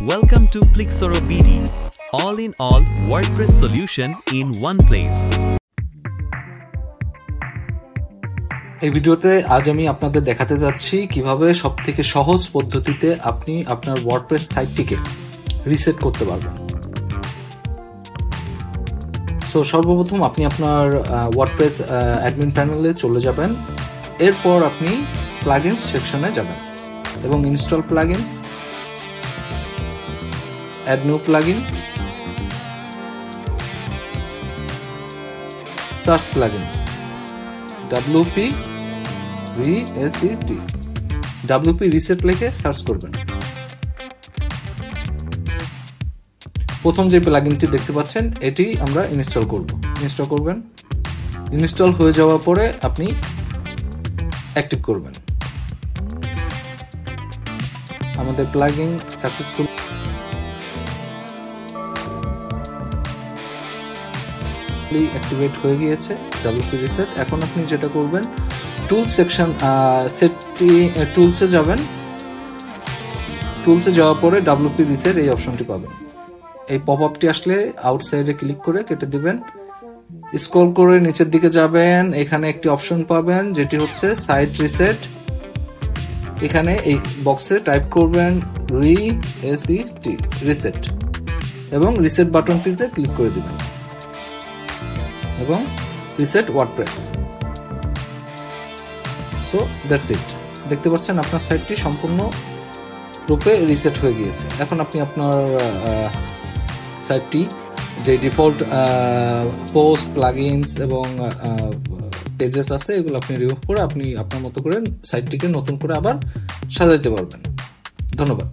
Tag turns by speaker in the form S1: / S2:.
S1: Welcome to Plixoro BD, all-in-all WordPress solution in one place.
S2: এই ভিডিওতে আজ আমি আপনাদের দেখাতে যাচ্ছি কিভাবে সবথেকে সহজ পদ্ধতিতে আপনি আপনার ওয়ার্ডপ্রেস সাইটটিকে রিসেট করতে পারবেন। সো সর্বপ্রথম আপনি আপনার ওয়ার্ডপ্রেস অ্যাডমিন প্যানেলে চলে যাবেন। এরপর আপনি প্লাগইনস সেকশনে যাবেন এবং install plugins, add new plugin, search plugin, WP reset লিখে সার্চ করবেন। প্রথম যে প্লাগইনটি দেখতে পাচ্ছেন এটি আমরা ইনস্টল করব। ইনস্টল করবেন, ইনস্টল হয়ে যাওয়ার পরে আপনি অ্যাক্টিভ করবেন। আমাদের প্লাগইন সাকসেসফুল অ্যাক্টিভেট হয়ে গিয়েছে WP রিসেট। এখন আপনি যেটা করবেন, টুলস সেকশন টুলসে যাবেন। টুলসে যাওয়ার পরে WP রিসেট এই অপশনটি পাবেন। এই পপআপটি আসলে আউটসাইডে ক্লিক করে কেটে দিবেন। স্ক্রল করে নিচের দিকে যাবেন, এখানে একটি অপশন পাবেন যেটি হচ্ছে সাইট রিসেট। এখানে এই বক্সে টাইপ করবেন রিসেট এবং রিসেট বাটনটিতে ক্লিক করে দিবেন এবং reset WordPress. So that's it. দেখতে পাচ্ছেন আপনার সাইটটি সম্পূর্ণ রূপে রিসেট হয়ে গিয়েছে। এখন আপনি আপনার সাইটটি যে ডিফল্ট পোস্ট, প্লাগইনস এবং পেজেস আছে এগুলো আপনি রিমুভ করে আপনি আপনার মতো করে সাইটটিকে নতুন করে আবার সাজাইতে পারবেন। ধন্যবাদ।